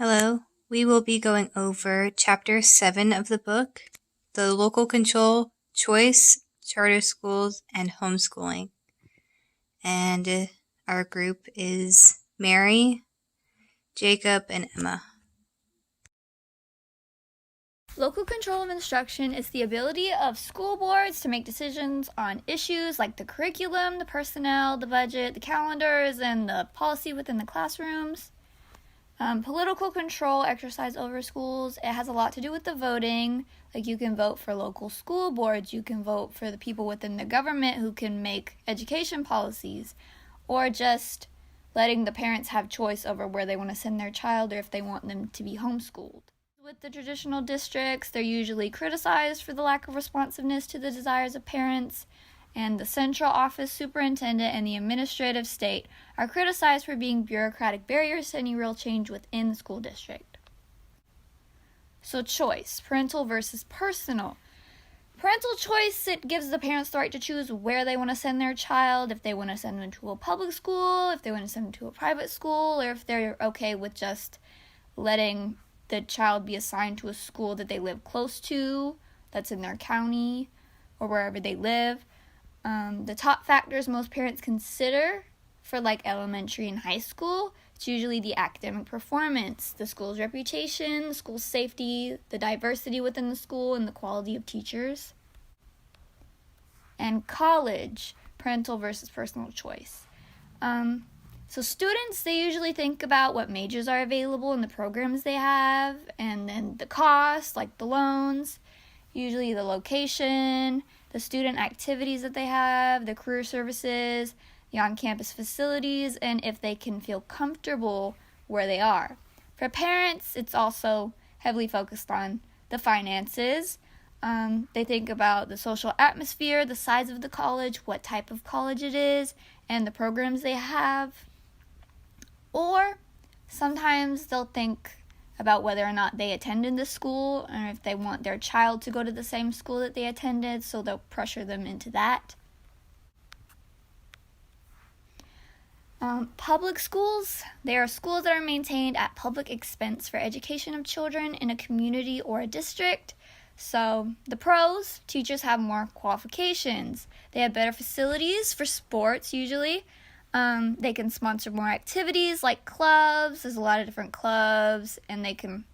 Hello, we will be going over Chapter 7 of the book, the Local Control, Choice, Charter Schools, and Homeschooling. And our group is Mary, Jacob, and Emma. Local control of instruction is the ability of school boards to make decisions on issues like the curriculum, the personnel, the budget, the calendars, and the policy within the classrooms. Political control exercised over schools, it has a lot to do with the voting. Like you can vote for local school boards, you can vote for the people within the government who can make education policies, or just letting the parents have choice over where they want to send their child or if they want them to be homeschooled. With the traditional districts, they're usually criticized for the lack of responsiveness to the desires of parents, and the central office superintendent and the administrative state are criticized for being bureaucratic barriers to any real change within the school district. So choice, parental versus personal. Parental choice, it gives the parents the right to choose where they want to send their child, if they want to send them to a public school, if they want to send them to a private school, or if they're okay with just letting the child be assigned to a school that they live close to, that's in their county, or wherever they live. The top factors most parents consider for like elementary and high school, it's usually the academic performance, the school's reputation, the school's safety, the diversity within the school, and the quality of teachers. And college, parental versus personal choice. So students, they usually think about what majors are available and the programs they have, and then the cost, like the loans, usually the location, the student activities that they have, the career services, the on-campus facilities, and if they can feel comfortable where they are. For parents, it's also heavily focused on the finances. They think about the social atmosphere, the size of the college, what type of college it is, and the programs they have. Or sometimes they'll think about whether or not they attended the school or if they want their child to go to the same school that they attended, so they'll pressure them into that. Public schools, they are schools that are maintained at public expense for education of children in a community or a district. So the pros, teachers have more qualifications. They have better facilities for sports usually. They can sponsor more activities like clubs. There's a lot of different clubs, and they can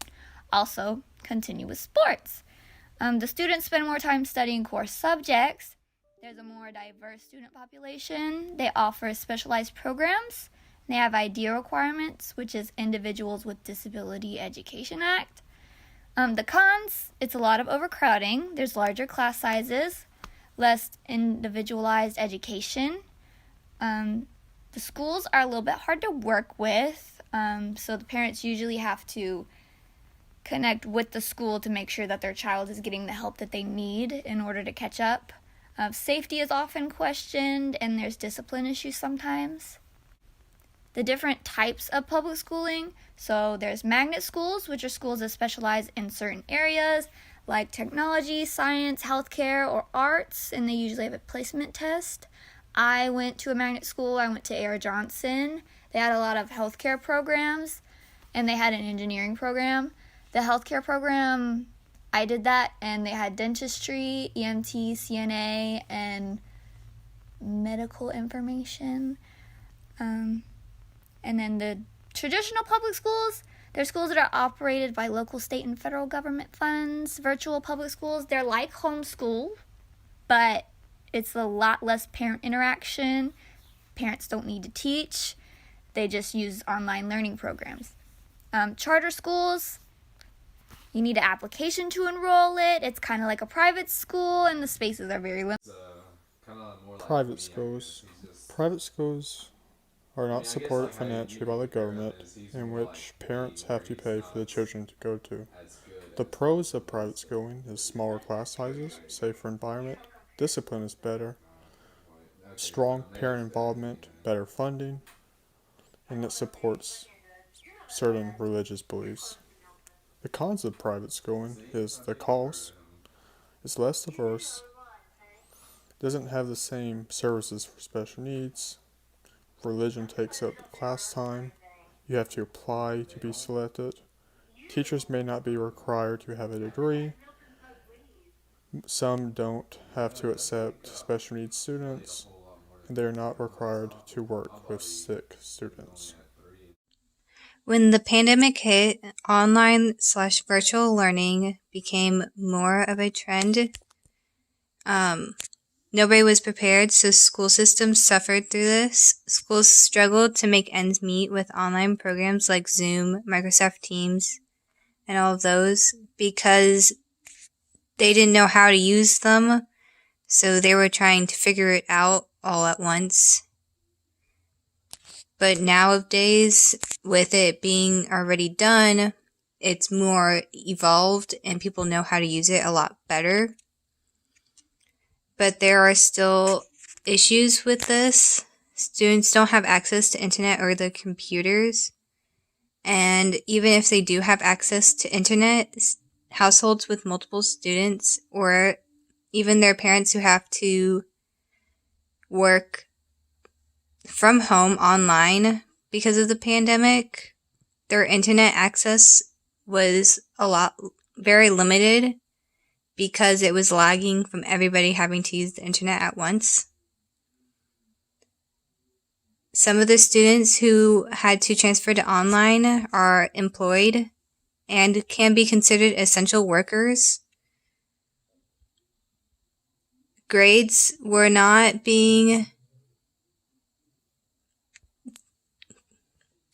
also continue with sports. The students spend more time studying core subjects. There's a more diverse student population. They offer specialized programs. They have IDEA requirements, which is Individuals with Disability Education Act. The cons, it's a lot of overcrowding. There's larger class sizes, less individualized education. The schools are a little bit hard to work with, so the parents usually have to connect with the school to make sure that their child is getting the help that they need in order to catch up. Safety is often questioned, and there's discipline issues sometimes. The different types of public schooling, so there's magnet schools, which are schools that specialize in certain areas like technology, science, healthcare, or arts, and they usually have a placement test. I went to a magnet school. I went to A.R. Johnson. They had a lot of healthcare programs, and they had an engineering program. The healthcare program, I did that, and they had dentistry, EMT, CNA, and medical information. And then the traditional public schools, they're schools that are operated by local, state, and federal government funds. Virtual public schools, they're like homeschool, but it's a lot less parent interaction. Parents don't need to teach. They just use online learning programs. Charter schools, you need an application to enroll it. It's kind of like a private school, and the spaces are very limited. Private schools. Private schools are not supported financially by the government, in which parents have to pay for the children to go to. The pros of private schooling is smaller class sizes, safer environment, discipline is better, strong parent involvement, better funding, and it supports certain religious beliefs. The cons of private schooling is the cost, it's less diverse, doesn't have the same services for special needs, religion takes up class time, you have to apply to be selected, Teachers may not be required to have a degree. Some don't have to accept special needs students, and they are not required to work with sick students. When the pandemic hit, online/virtual learning became more of a trend. Nobody was prepared, so school systems suffered through this. Schools struggled to make ends meet with online programs like Zoom, Microsoft Teams, and all of those because they didn't know how to use them, so they were trying to figure it out all at once. But nowadays, with it being already done, it's more evolved and people know how to use it a lot better. But there are still issues with this. Students don't have access to internet or their computers. And even if they do have access to internet, households with multiple students or even their parents who have to work from home online because of the pandemic, their internet access was very limited because it was lagging from everybody having to use the internet at once. Some of the students who had to transfer to online are employed and can be considered essential workers. Grades were not being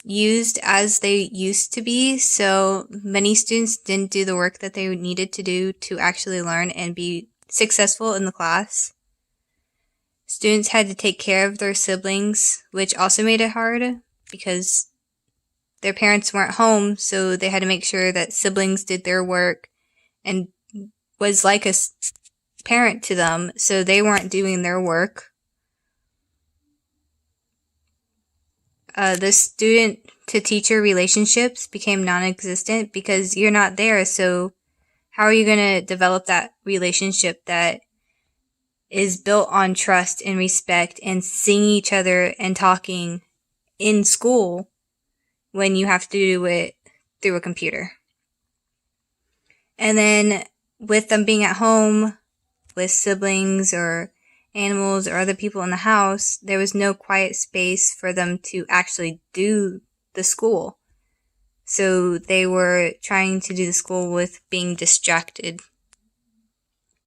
used as they used to be, so many students didn't do the work that they needed to do to actually learn and be successful in the class. Students had to take care of their siblings, which also made it hard because their parents weren't home, so they had to make sure that siblings did their work and was like a parent to them, so they weren't doing their work. The student-to-teacher relationships became non-existent because you're not there, so how are you going to develop that relationship that is built on trust and respect and seeing each other and talking in school when you have to do it through a computer? And then with them being at home with siblings or animals or other people in the house, there was no quiet space for them to actually do the school. So they were trying to do the school with being distracted.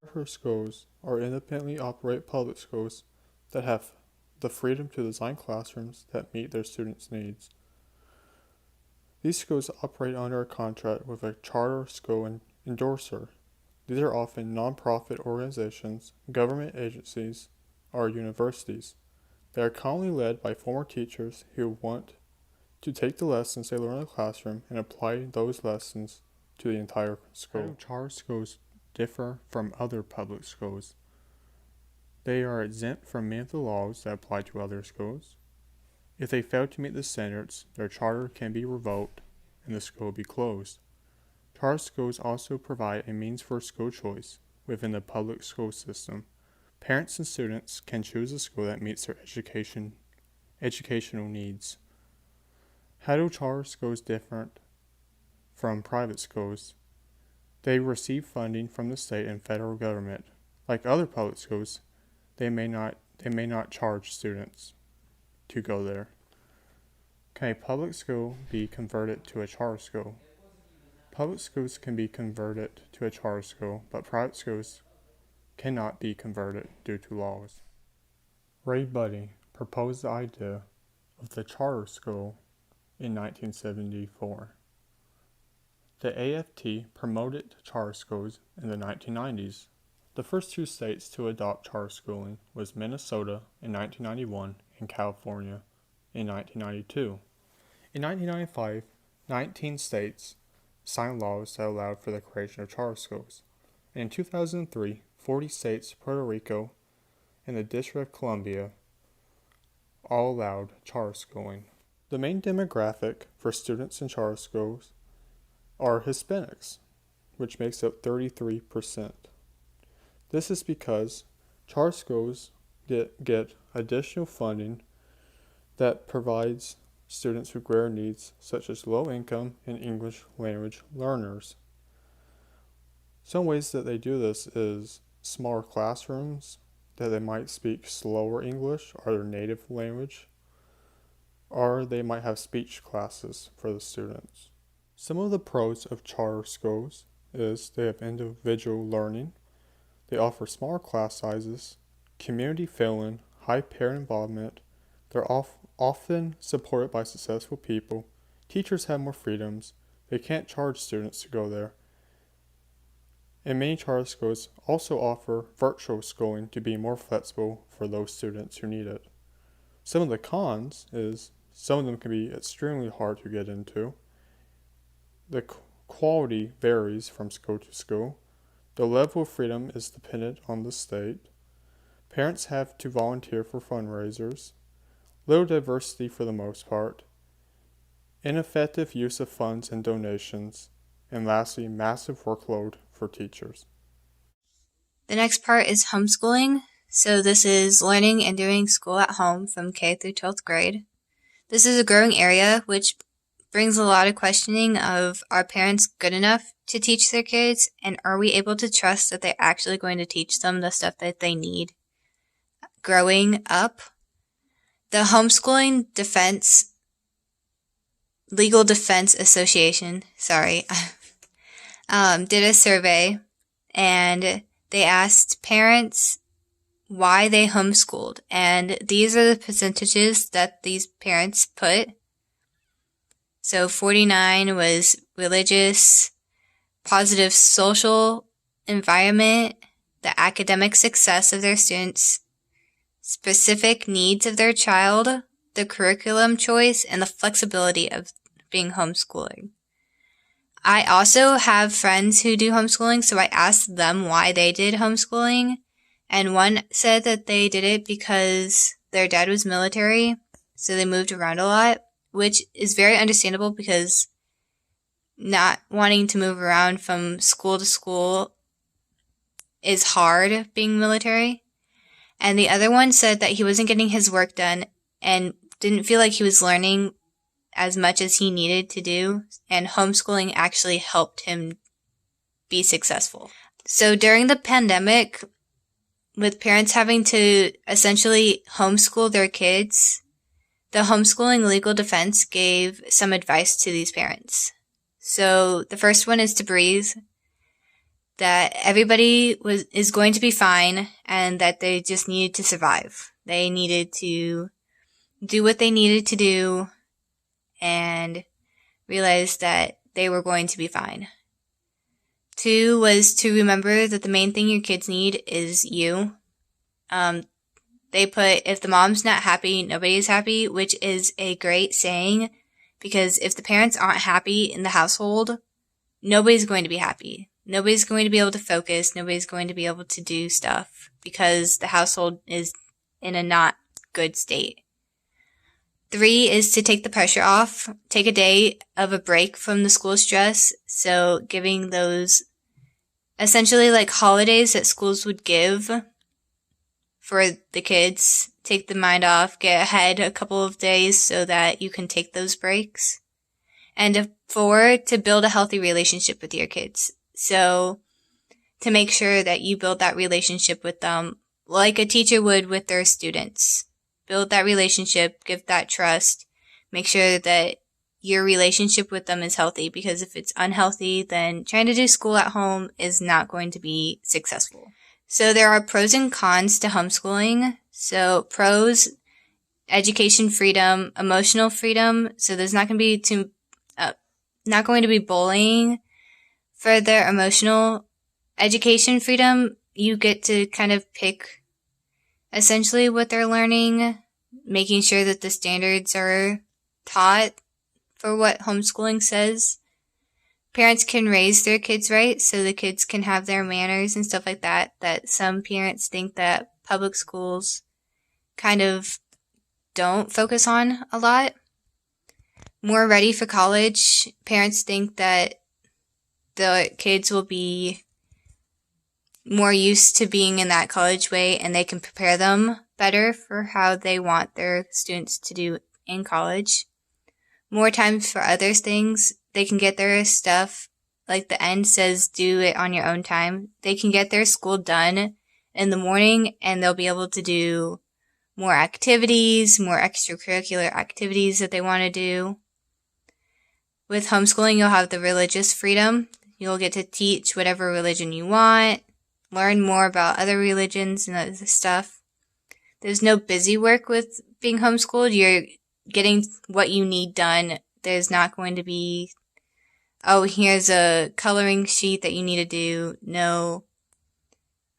Charter schools are independently operated public schools that have the freedom to design classrooms that meet their students' needs. These schools operate under a contract with a charter school endorser. These are often non-profit organizations, government agencies, or universities. They are commonly led by former teachers who want to take the lessons they learn in the classroom and apply those lessons to the entire school. How do charter schools differ from other public schools? They are exempt from many of the laws that apply to other schools. If they fail to meet the standards, their charter can be revoked and the school will be closed. Charter schools also provide a means for school choice within the public school system. Parents and students can choose a school that meets their educational needs. How do charter schools differ from private schools? They receive funding from the state and federal government. Like other public schools, they may not charge students to go there. Can a public school be converted to a charter school? Public schools can be converted to a charter school, but private schools cannot be converted due to laws. Ray Budde proposed the idea of the charter school in 1974. The AFT promoted charter schools in the 1990s. The first two states to adopt charter schooling was Minnesota in 1991 and California in 1992. In 1995, 19 states signed laws that allowed for the creation of charter schools. And in 2003, 40 states, Puerto Rico, and the District of Columbia all allowed charter schooling. The main demographic for students in charter schools are Hispanics, which makes up 33%. This is because charter schools get additional funding that provides students with greater needs, such as low-income and English language learners. Some ways that they do this is smaller classrooms, that they might speak slower English or their native language, or they might have speech classes for the students. Some of the pros of charter schools is they have individual learning, they offer smaller class sizes, community fill-in, high parent involvement, they're often supported by successful people, teachers have more freedoms, they can't charge students to go there, and many charter schools also offer virtual schooling to be more flexible for those students who need it. Some of the cons is some of them can be extremely hard to get into. The quality varies from school to school. The level of freedom is dependent on the state. Parents have to volunteer for fundraisers. Little diversity for the most part. Ineffective use of funds and donations. And lastly, massive workload for teachers. The next part is homeschooling. So this is learning and doing school at home from K through 12th grade. This is a growing area, which brings a lot of questioning of, are parents good enough to teach their kids, and are we able to trust that they're actually going to teach them the stuff that they need growing up? The Homeschooling Legal Defense Association, did a survey, and they asked parents why they homeschooled, and these are the percentages that these parents put. So 49 was religious, positive social environment, the academic success of their students, specific needs of their child, the curriculum choice, and the flexibility of being homeschooling. I also have friends who do homeschooling, so I asked them why they did homeschooling, and one said that they did it because their dad was military, so they moved around a lot, which is very understandable because not wanting to move around from school to school is hard being military. And the other one said that he wasn't getting his work done and didn't feel like he was learning as much as he needed to do, and homeschooling actually helped him be successful. So during the pandemic, with parents having to essentially homeschool their kids, the Homeschooling Legal Defense gave some advice to these parents. So the first one is to breathe, that everybody is going to be fine, and that they just needed to survive. They needed to do what they needed to do and realize that they were going to be fine. 2 was to remember that the main thing your kids need is you. They put, if the mom's not happy, nobody's happy, which is a great saying, because if the parents aren't happy in the household, nobody's going to be happy. Nobody's going to be able to focus. Nobody's going to be able to do stuff because the household is in a not good state. 3 is to take the pressure off. Take a day of a break from the school stress. So giving those essentially like holidays that schools would give for the kids. Take the mind off. Get ahead a couple of days so that you can take those breaks. And 4, to build a healthy relationship with your kids. So to make sure that you build that relationship with them like a teacher would with their students. Build that relationship, give that trust, make sure that your relationship with them is healthy, because if it's unhealthy, then trying to do school at home is not going to be successful. So there are pros and cons to homeschooling. So pros, education freedom, emotional freedom. So there's not going to be bullying. For their emotional education freedom, you get to kind of pick essentially what they're learning, making sure that the standards are taught for what homeschooling says. Parents can raise their kids right, so the kids can have their manners and stuff like that, that some parents think that public schools kind of don't focus on a lot. More ready for college. Parents think that the kids will be more used to being in that college way, and they can prepare them better for how they want their students to do in college. more time for other things. They can get their stuff, like the end says, do it on your own time. They can get their school done in the morning, and they'll be able to do more activities, more extracurricular activities that they want to do. With homeschooling, you'll have the religious freedom. You'll get to teach whatever religion you want, learn more about other religions and other stuff. There's no busy work with being homeschooled. You're getting what you need done. There's not going to be, oh, here's a coloring sheet that you need to do. No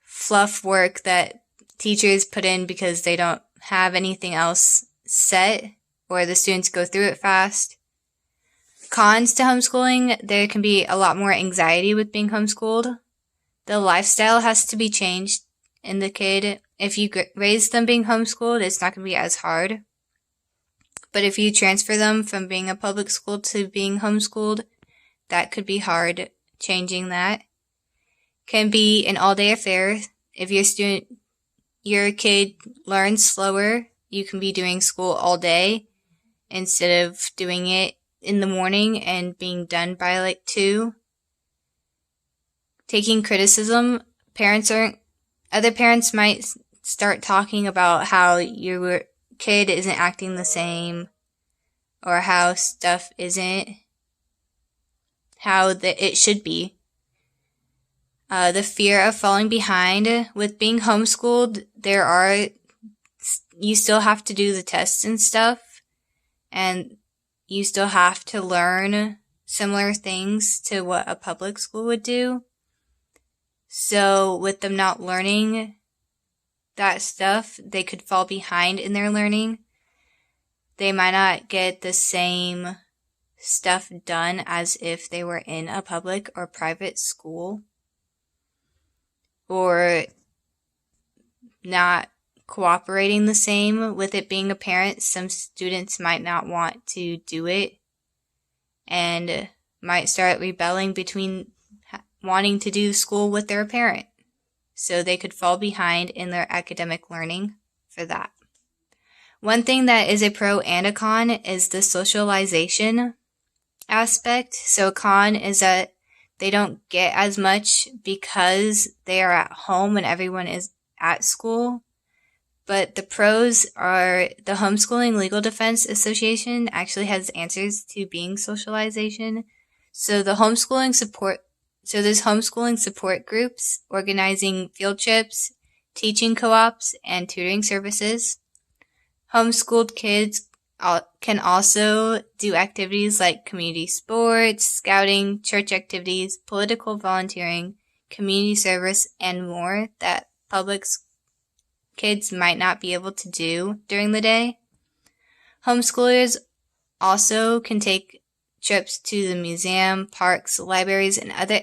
fluff work that teachers put in because they don't have anything else set, or the students go through it fast. Cons to homeschooling: there can be a lot more anxiety with being homeschooled. The lifestyle has to be changed in the kid. If you raise them being homeschooled, it's not going to be as hard. But if you transfer them from being a public school to being homeschooled, that could be hard. Changing that can be an all-day affair. If your kid learns slower, you can be doing school all day instead of doing it in the morning and being done by like 2. Taking criticism, other parents might start talking about how your kid isn't acting the same, or how stuff isn't how it should be. The fear of falling behind. With being homeschooled, you still have to do the tests and stuff, and you still have to learn similar things to what a public school would do. So with them not learning that stuff, they could fall behind in their learning. They might not get the same stuff done as if they were in a public or private school. Or not cooperating the same. With it being a parent, some students might not want to do it and might start rebelling between wanting to do school with their parent. So they could fall behind in their academic learning for that. One thing that is a pro and a con is the socialization aspect. So a con is that they don't get as much because they are at home and everyone is at school. But the pros are the Homeschooling Legal Defense Association actually has answers to being socialization. So there's homeschooling support groups organizing field trips, teaching co-ops, and tutoring services. Homeschooled kids can also do activities like community sports, scouting, church activities, political volunteering, community service, and more that public kids might not be able to do during the day. Homeschoolers also can take trips to the museum, parks, libraries, and other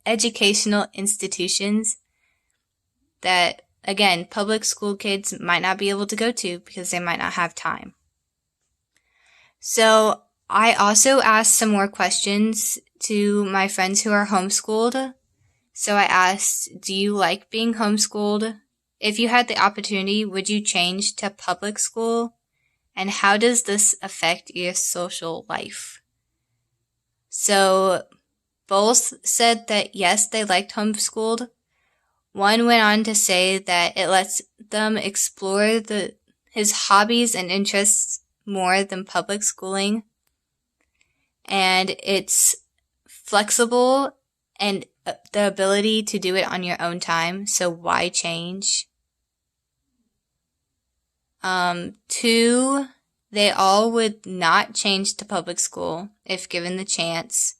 educational institutions that, again, public school kids might not be able to go to because they might not have time. So I also asked some more questions to my friends who are homeschooled. So I asked, do you like being homeschooled? If you had the opportunity, would you change to public school? And how does this affect your social life? So both said that yes, they liked homeschooled. One went on to say that it lets them explore his hobbies and interests more than public schooling. And it's flexible and the ability to do it on your own time. So why change? 2, they all would not change to public school if given the chance.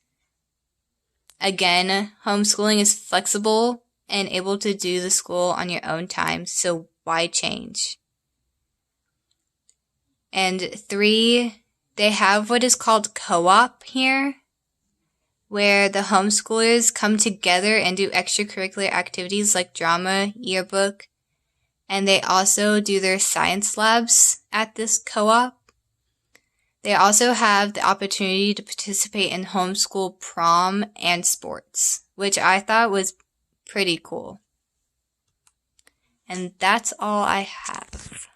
Again, homeschooling is flexible and able to do the school on your own time, so why change? And 3, they have what is called co-op here, where the homeschoolers come together and do extracurricular activities like drama, yearbook, and they also do their science labs at this co-op. They also have the opportunity to participate in homeschool prom and sports, which I thought was pretty cool. And that's all I have.